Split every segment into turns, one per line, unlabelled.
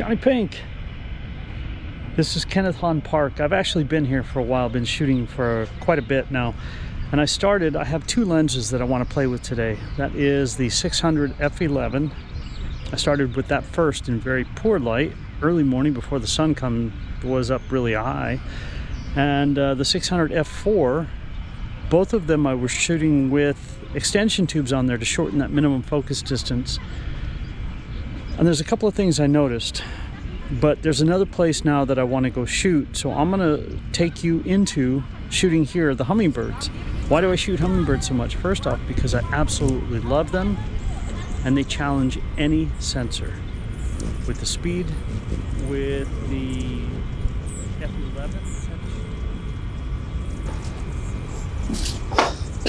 JonnyPink. This is Kennethon Park. I've actually been here for a while, been shooting for quite a bit now. And I have two lenses that I want to play with today. That is the 600 F11. I started with that first in very poor light, early morning before the sun was up really high. And the 600 F4, both of them I was shooting with extension tubes on there to shorten that minimum focus distance. And there's a couple of things I noticed, but there's another place now that I want to go shoot. So I'm going to take you into shooting here the Hummingbirds. Why do I shoot Hummingbirds so much? First off, because I absolutely love them and they challenge any sensor with the speed, with the F11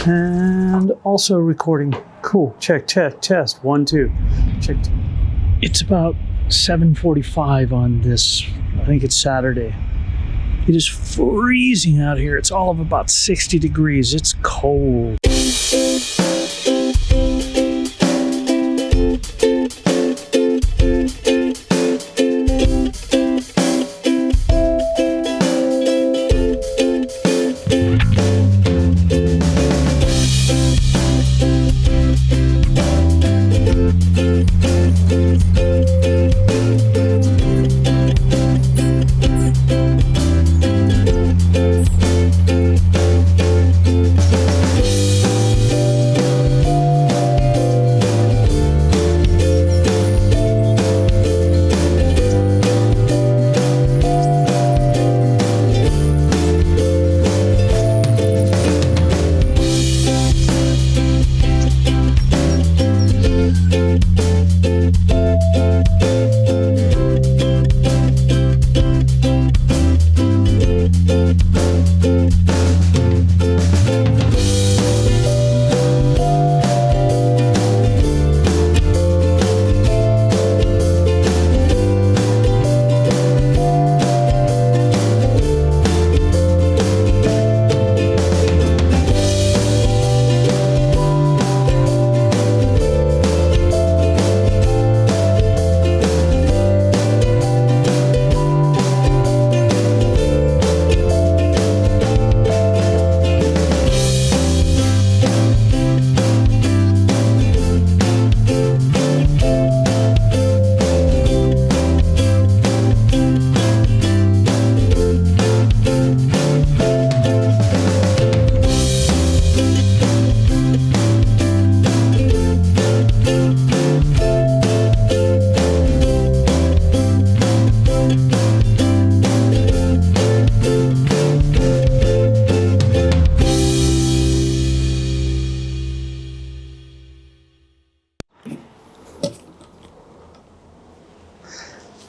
and also recording. Cool. Check, test 1 2. Check. It's about 7:45 on this, I think it's Saturday. It is freezing out here. It's all of about 60 degrees. It's cold.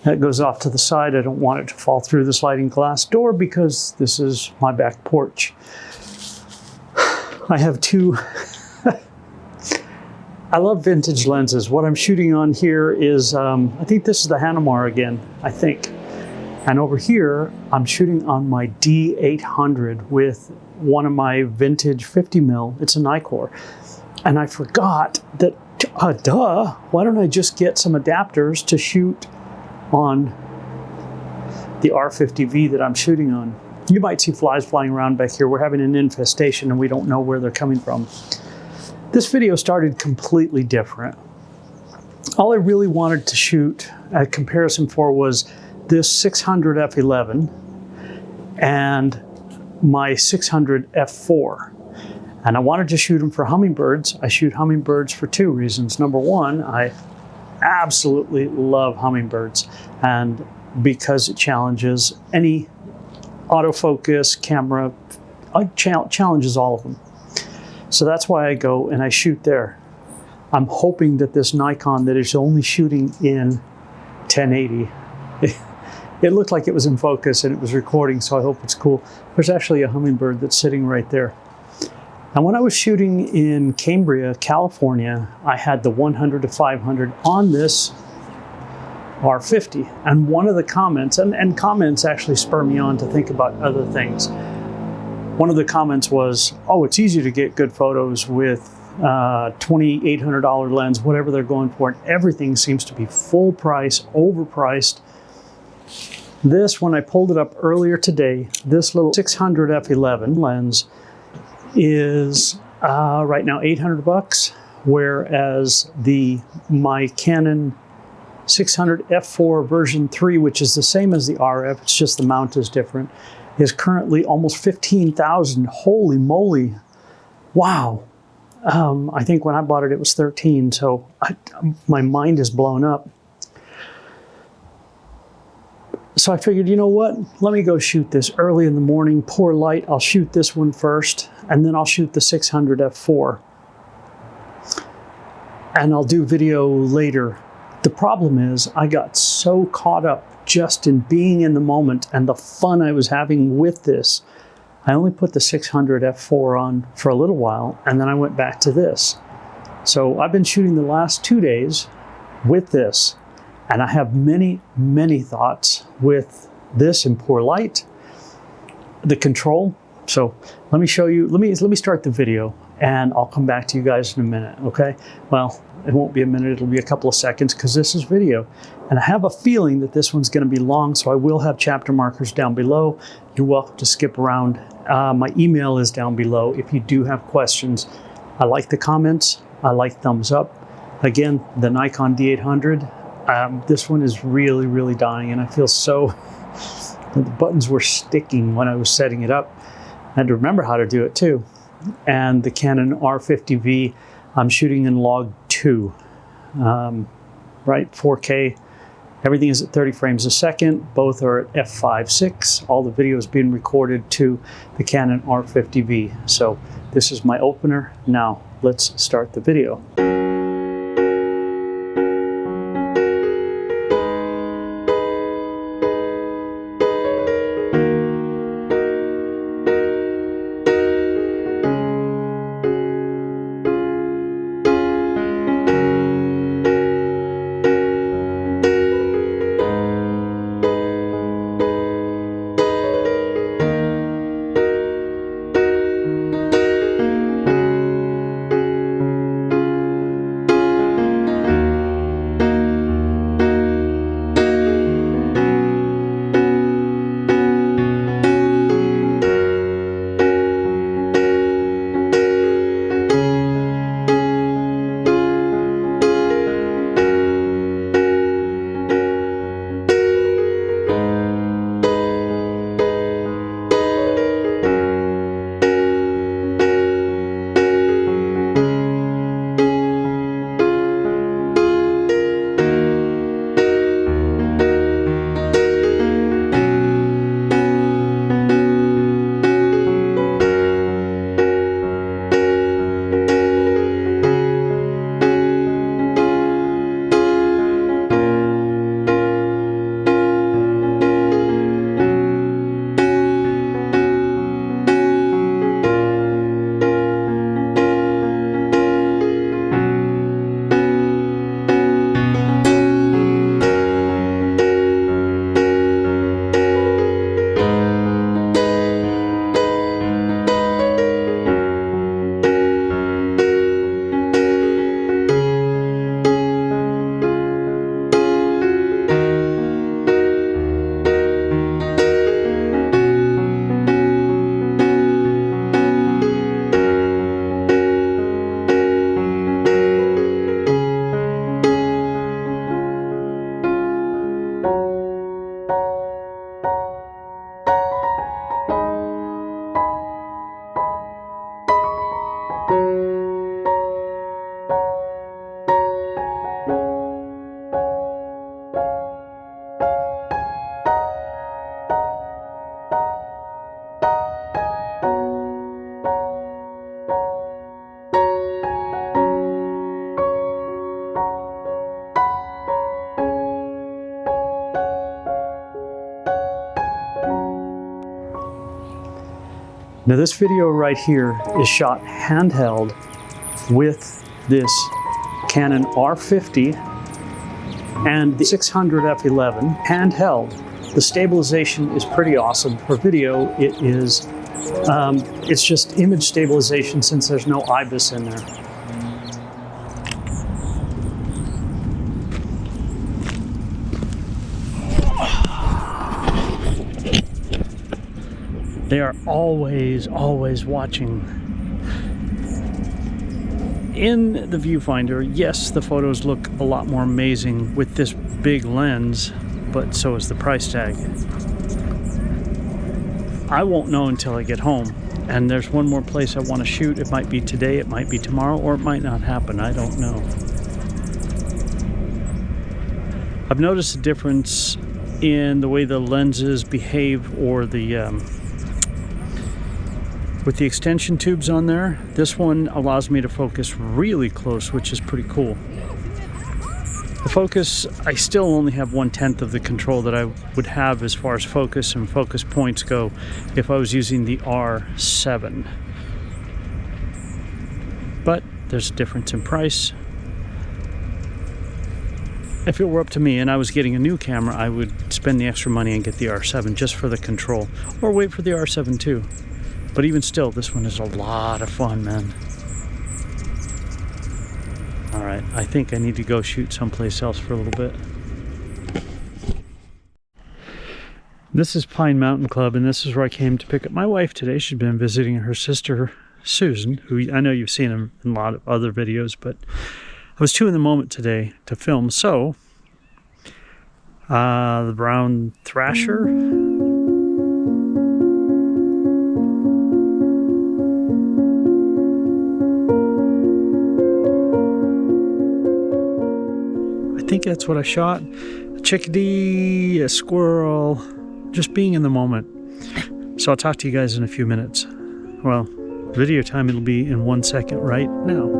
That goes off to the side. I don't want it to fall through the sliding glass door because this is my back porch. I have two. I love vintage lenses. What I'm shooting on here is, I think this is the Hanamar again, I think. And over here, I'm shooting on my D800 with one of my vintage 50mm. It's a Nikkor. And I forgot that, why don't I just get some adapters to shoot on the R50V that I'm shooting on. You might see flies flying around back here. We're having an infestation and we don't know where they're coming from. This video started completely different. All I really wanted to shoot a comparison for was this 600 F11 and my 600 F4. And I wanted to shoot them for Hummingbirds. I shoot Hummingbirds for two reasons. Number one, I absolutely love Hummingbirds, and because it challenges any autofocus camera, it challenges all of them. So that's why I go and I shoot there. I'm hoping that this Nikon that is only shooting in 1080, it looked like it was in focus and it was recording, so I hope it's cool. There's actually a Hummingbird that's sitting right there. And when I was shooting in Cambria, California, I had the 100 to 500 on this R50. And one of the comments, and comments actually spur me on to think about other things. One of the comments was, oh, it's easy to get good photos with $2,800 lens, whatever they're going for, and everything seems to be full price, overpriced. This, when I pulled it up earlier today, this little 600 F11 lens is right now 800 bucks, whereas my Canon 600 F4 version 3, which is the same as the RF, it's just the mount is different, is currently almost 15,000. Holy moly. Wow. I think when I bought it, it was 13, so my mind is blown up. So I figured, you know what? Let me go shoot this early in the morning, poor light. I'll shoot this one first, and then I'll shoot the 600 F4. And I'll do video later. The problem is I got so caught up just in being in the moment and the fun I was having with this. I only put the 600 F4 on for a little while, and then I went back to this. So I've been shooting the last 2 days with this, and I have many, many thoughts with this in poor light, the control. So let me show you, let me start the video, and I'll come back to you guys in a minute, okay? Well, it won't be a minute, it'll be a couple of seconds because this is video. And I have a feeling that this one's gonna be long, so I will have chapter markers down below. You're welcome to skip around. My email is down below if you do have questions. I like the comments, I like thumbs up. Again, the Nikon D800, this one is really, really dying, and I feel so, the buttons were sticking when I was setting it up. I had to remember how to do it too. And the Canon R50V, I'm shooting in log 2, right, 4K. Everything is at 30 frames a second. Both are at f5.6. All the video is being recorded to the Canon R50V. So this is my opener. Now let's start the video. Now this video right here is shot handheld with this Canon R50 and the 600 F11 handheld. The stabilization is pretty awesome. For video, it's just image stabilization since there's no ALBIS in there. They are always, always watching. In the viewfinder, yes, the photos look a lot more amazing with this big lens, but so is the price tag. I won't know until I get home. And there's one more place I want to shoot. It might be today, it might be tomorrow, or it might not happen. I don't know. I've noticed a difference in the way the lenses behave, or the with the extension tubes on there. This one allows me to focus really close, which is pretty cool. The focus, I still only have 1/10 of the control that I would have as far as focus and focus points go if I was using the R7. But there's a difference in price. If it were up to me and I was getting a new camera, I would spend the extra money and get the R7 just for the control, or wait for the R7 too. But even still, this one is a lot of fun, man. All right, I think I need to go shoot someplace else for a little bit. This is Pine Mountain Club, and this is where I came to pick up my wife today. She's been visiting her sister, Susan, who I know you've seen in a lot of other videos, but I was too in the moment today to film. So, the brown thrasher. I think that's what I shot. A chickadee, a squirrel, just being in the moment. So I'll talk to you guys in a few minutes. Well, video time, it'll be in 1 second right now.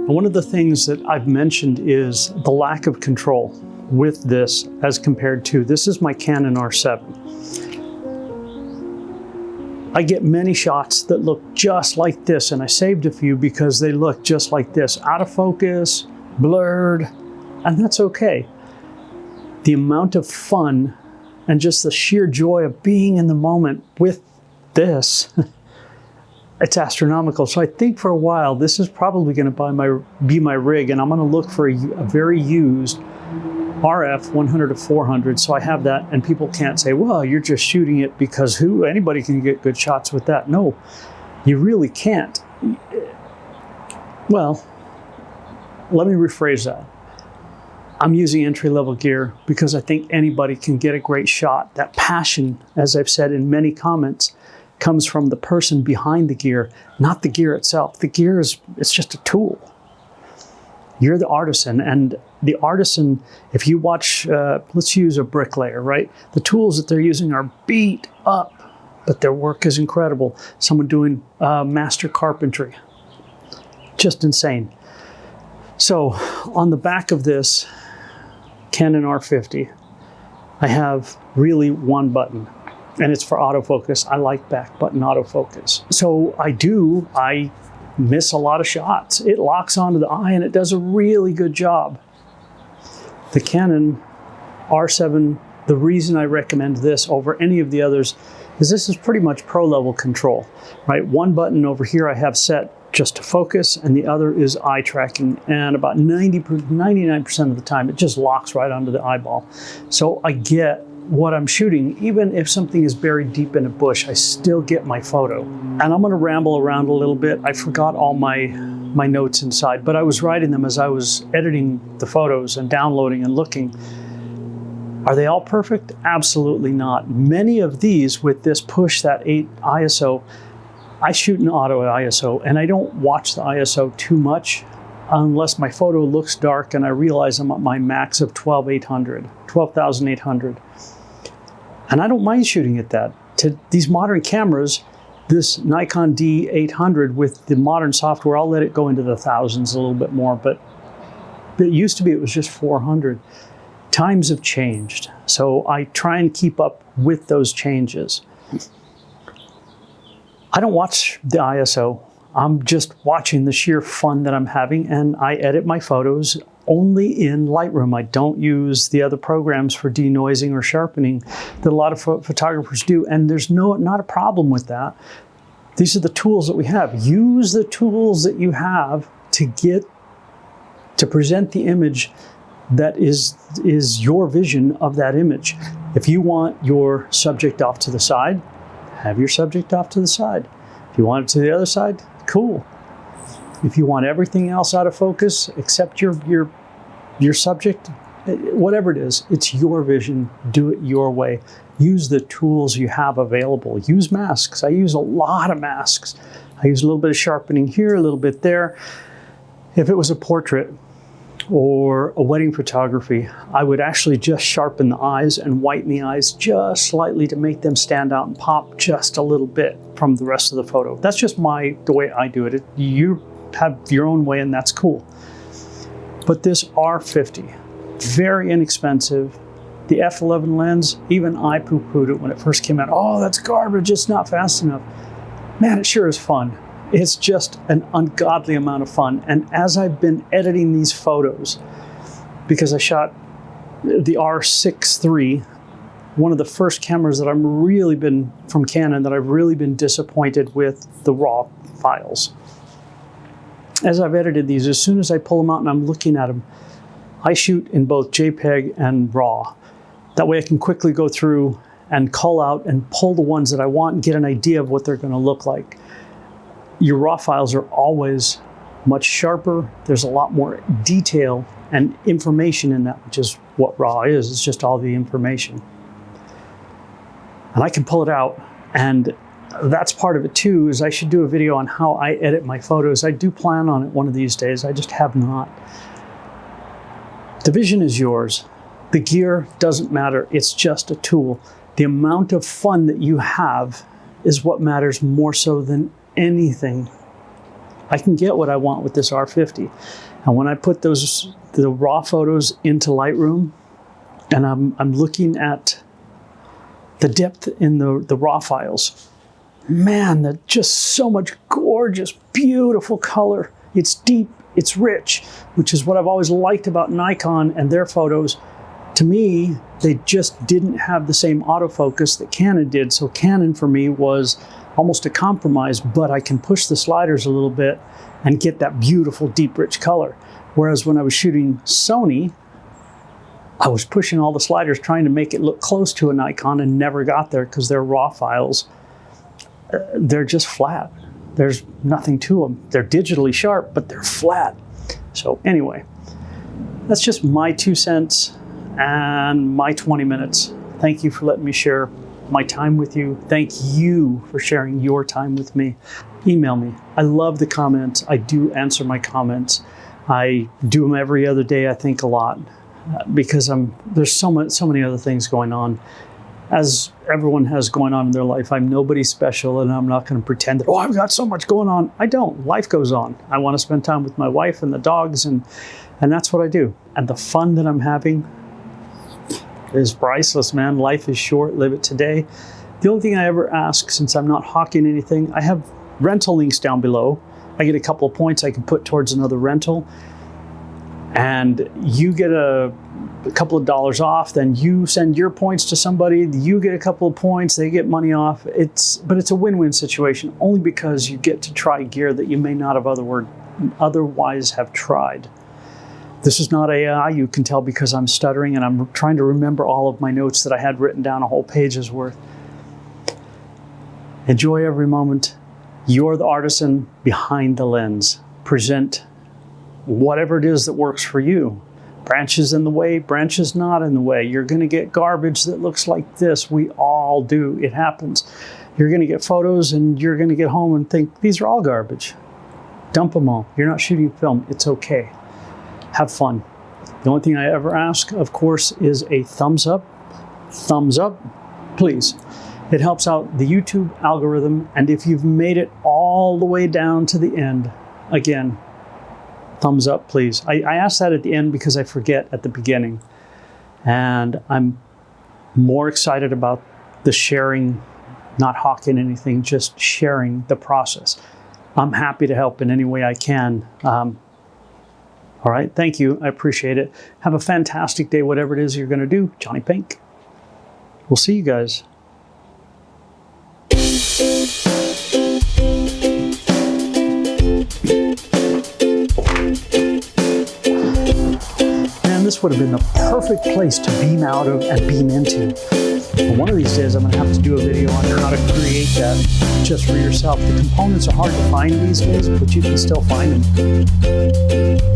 One of the things that I've mentioned is the lack of control with this as compared to, this is my Canon R7. I get many shots that look just like this, and I saved a few because they look just like this, out of focus, blurred, and that's okay. The amount of fun and just the sheer joy of being in the moment with this, it's astronomical. So I think for a while, this is probably going to be my rig, and I'm going to look for a very used RF 100 to 400. So I have that, and people can't say, well, you're just shooting it because anybody can get good shots with that. No, you really can't. Well, let me rephrase that. I'm using entry-level gear because I think anybody can get a great shot. That passion, as I've said in many comments, comes from the person behind the gear, not the gear itself. The gear it's just a tool. You're the artisan, and the artisan, if you watch, let's use a bricklayer, right? The tools that they're using are beat up, but their work is incredible. Someone doing master carpentry, just insane. So on the back of this Canon R50, I have really one button, and it's for autofocus. I like back button autofocus. So I miss a lot of shots. It locks onto the eye and it does a really good job. The Canon R7, the reason I recommend this over any of the others is this is pretty much pro level control, right? One button over here I have set just to focus, and the other is eye tracking. And about 99% of the time, it just locks right onto the eyeball. So I get what I'm shooting. Even if something is buried deep in a bush, I still get my photo. And I'm gonna ramble around a little bit. I forgot all my notes inside, but I was writing them as I was editing the photos and downloading and looking. Are they all perfect? Absolutely not. Many of these with this push, that 8 ISO, I shoot in auto ISO, and I don't watch the ISO too much unless my photo looks dark and I realize I'm at my max of 12,800. And I don't mind shooting at that. To these modern cameras, this Nikon D800 with the modern software, I'll let it go into the thousands a little bit more, but it used to be it was just 400. Times have changed, so I try and keep up with those changes. I don't watch the ISO. I'm just watching the sheer fun that I'm having, and I edit my photos only in Lightroom. I don't use the other programs for denoising or sharpening that a lot of photographers do, and there's not a problem with that. These are the tools that we have. Use the tools that you have to present the image that is your vision of that image. If you want your subject off to the side, have your subject off to the side. If you want it to the other side, cool. If you want everything else out of focus except your subject, whatever it is, it's your vision. Do it your way. Use the tools you have available. Use masks. I use a lot of masks. I use a little bit of sharpening here, a little bit there. If it was a portrait or a wedding photography, I would actually just sharpen the eyes and whiten the eyes just slightly to make them stand out and pop just a little bit from the rest of the photo. That's just the way I do it. You have your own way, and that's cool. But this R50, very inexpensive. The F11 lens, even I poo-pooed it when it first came out. Oh, that's garbage, it's not fast enough. Man, it sure is fun. It's just an ungodly amount of fun. And as I've been editing these photos, because I shot the R63, one of the first cameras that from Canon that I've really been disappointed with the raw files. As I've edited these, as soon as I pull them out and I'm looking at them, I shoot in both JPEG and RAW. That way I can quickly go through and cull out and pull the ones that I want and get an idea of what they're going to look like. Your RAW files are always much sharper. There's a lot more detail and information in that, which is what RAW is. It's just all the information. And I can pull it out, and that's part of it too, is I should do a video on how I edit my photos. I do plan on it one of these days. I just have not. The vision is yours. The gear doesn't matter. It's just a tool. The amount of fun that you have is what matters more so than anything. I can get what I want with this R50. And when I put the raw photos into Lightroom, and I'm looking at the depth in the raw files, man, that's just so much gorgeous, beautiful color. It's deep, it's rich, which is what I've always liked about Nikon and their photos. To me, they just didn't have the same autofocus that Canon did. So Canon for me was almost a compromise, but I can push the sliders a little bit and get that beautiful, deep, rich color. Whereas when I was shooting Sony, I was pushing all the sliders trying to make it look close to a Nikon and never got there because their raw files, they're just flat. There's nothing to them. They're digitally sharp, but they're flat. So anyway, that's just my 2 cents and my 20 minutes. Thank you for letting me share my time with you. Thank you for sharing your time with me. Email me. I love the comments. I do answer my comments. I do them every other day, I think, a lot, because there's so many other things going on. As everyone has going on in their life, I'm nobody special, and I'm not going to pretend that, oh, I've got so much going on. I don't. Life goes on. I want to spend time with my wife and the dogs, and that's what I do. And the fun that I'm having is priceless, man. Life is short. Live it today. The only thing I ever ask, since I'm not hawking anything, I have rental links down below. I get a couple of points I can put towards another rental, and you get a couple of dollars off. Then you send your points to somebody, you get a couple of points, they get money off. But it's a win-win situation, only because you get to try gear that you may not have otherwise have tried. This is not AI, you can tell, because I'm stuttering and I'm trying to remember all of my notes that I had written down, a whole page's worth. Enjoy every moment. You're the artisan behind the lens. Present whatever it is that works for you. Branches in the way, branches not in the way. You're going to get garbage that looks like this. We all do. It happens. You're going to get photos and you're going to get home and think, these are all garbage. Dump them all. You're not shooting film. It's okay. Have fun. The only thing I ever ask, of course, is a thumbs up. Thumbs up, please. It helps out the YouTube algorithm. And if you've made it all the way down to the end, again, thumbs up, please. I ask that at the end because I forget at the beginning. And I'm more excited about the sharing, not hawking anything, just sharing the process. I'm happy to help in any way I can. All right, thank you. I appreciate it. Have a fantastic day, whatever it is you're going to do. JonnyPink. We'll see you guys. Man, this would have been the perfect place to beam out of and beam into. But one of these days, I'm going to have to do a video on how to create that just for yourself. The components are hard to find these days, but you can still find them.